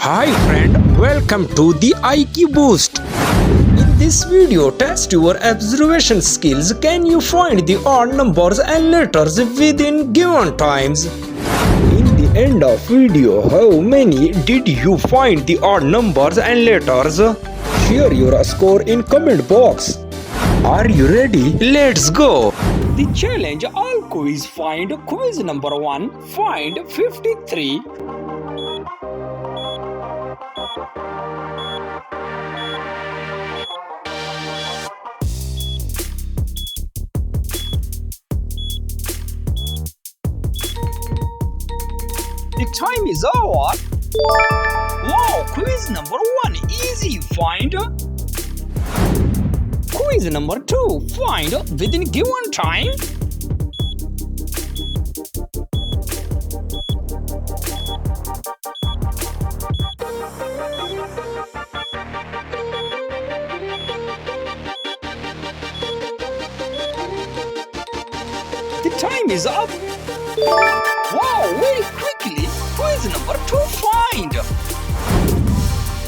Hi friend, welcome to the IQ Boost. In this video, test your observation skills. Can you find the odd numbers and letters within given times? In the end of video, how many did you find the odd numbers and letters? Share your score in comment box. Are you ready? Let's go! The challenge all quiz find quiz number 1 find 53. The time is over. Wow, quiz number 1 easy find. Quiz number 2 find within given time. The time is up. Wow, very quickly. Quiz number 2 find.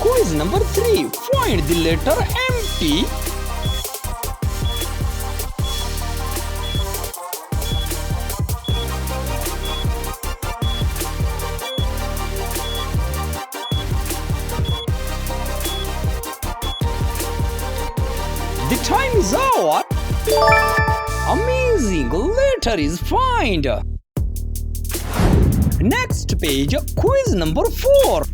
Quiz number 3 find the letter empty. The time is over. Amazing, letter is find. Next page, quiz number 4.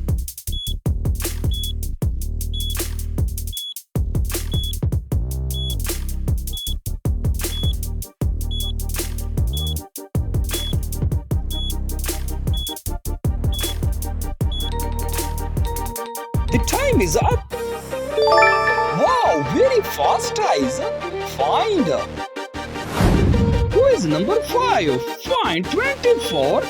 The time is up. Wow, very fast eyes. Find. Quiz number 5. Find 24.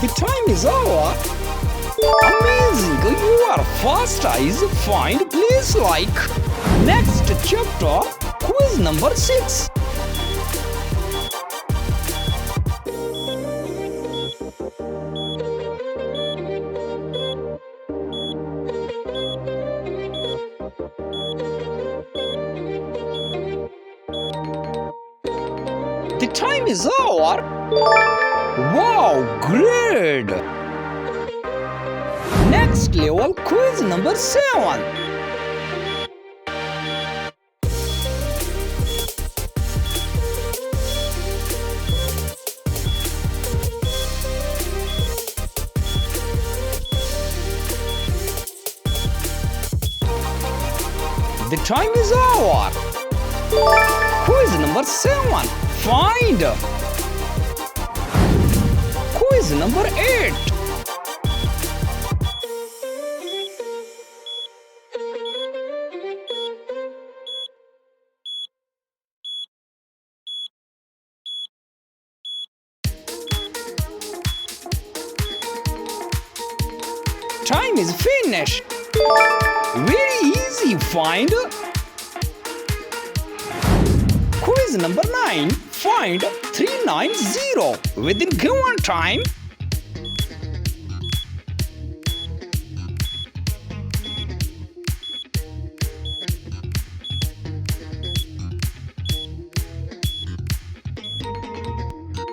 The time is over. Amazing, you are fast eyes. Find, please like. Next chapter, quiz number 6. The time is over. Wow, great! Next level, quiz number 7. The time is over. Quiz number 7. Find. Quiz number 8. Time is finished. Very easy find. Quiz number 9. Find 390 within given time.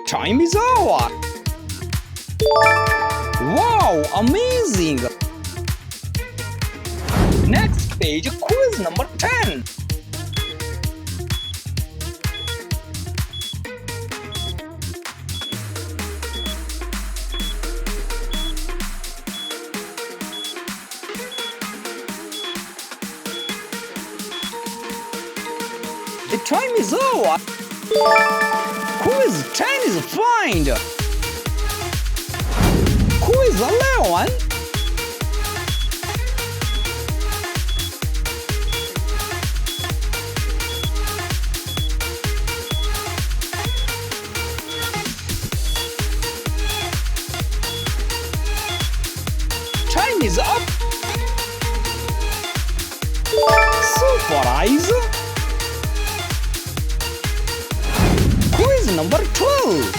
Time is over. Wow, amazing. Next page, quiz number 10. The time is over. Quiz 10 is find. Quiz 11. Time is up. for eyes. Quiz number 12.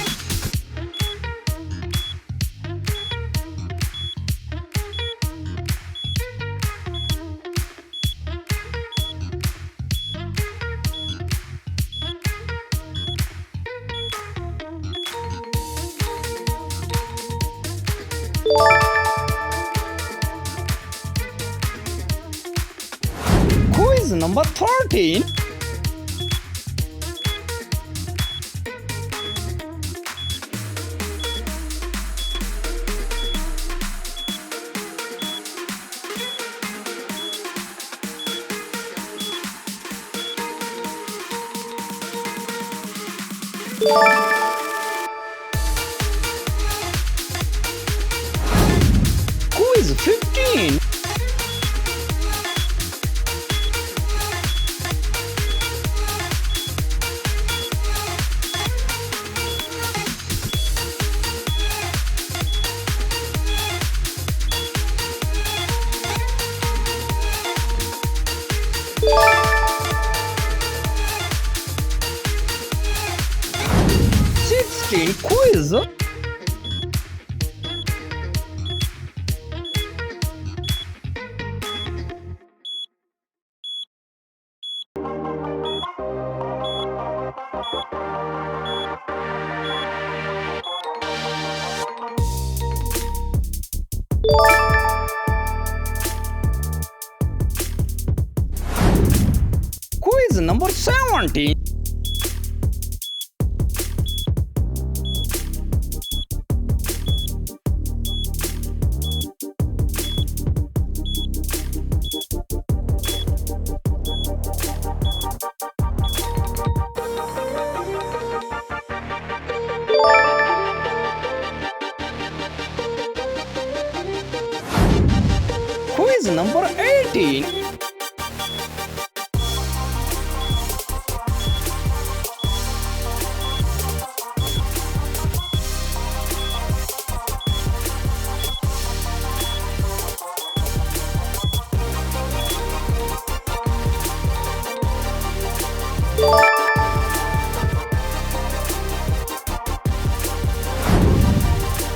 Quiz number 13. Quiz 15. Quiz. Quiz number 17. Quiz number 18.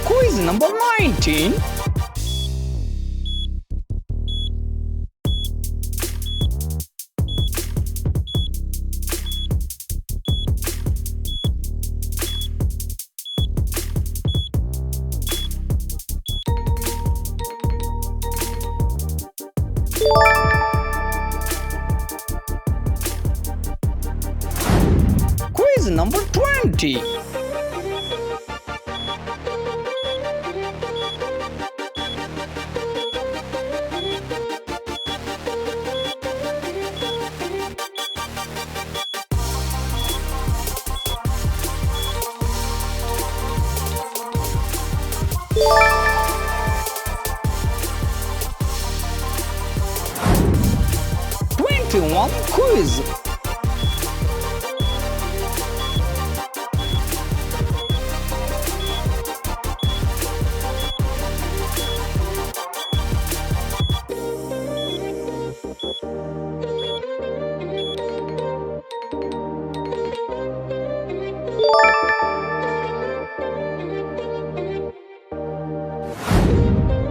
Quiz number 19. Quiz number 20. Quiz.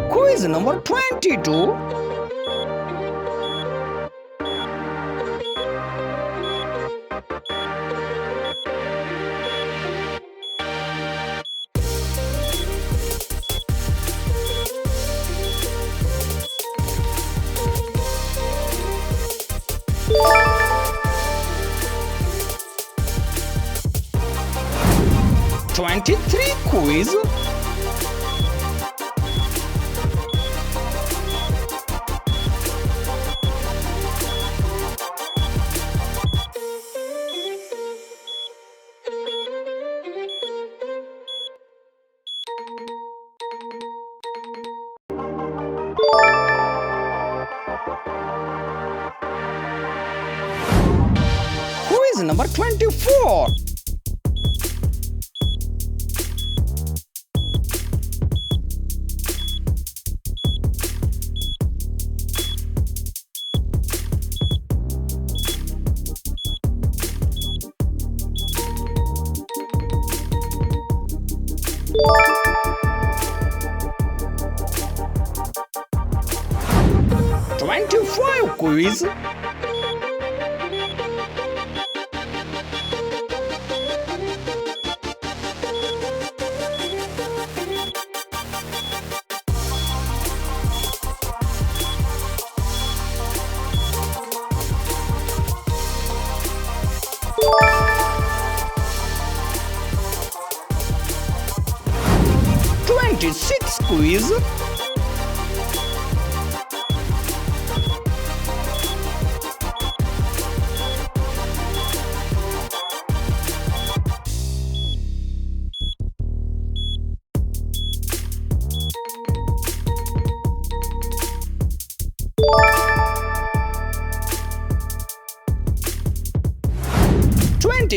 Quiz number 22. Quiz. Quiz number 24. 25 quiz. Six quiz.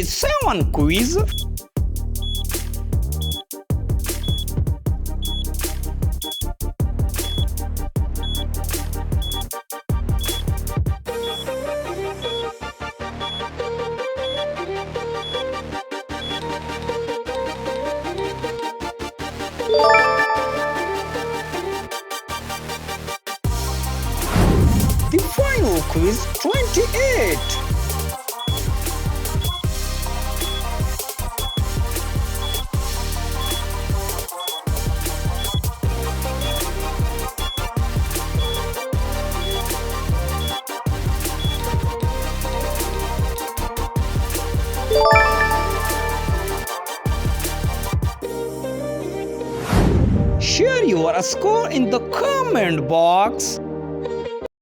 Seven quiz. The final quiz 28. Share your score in the comment box.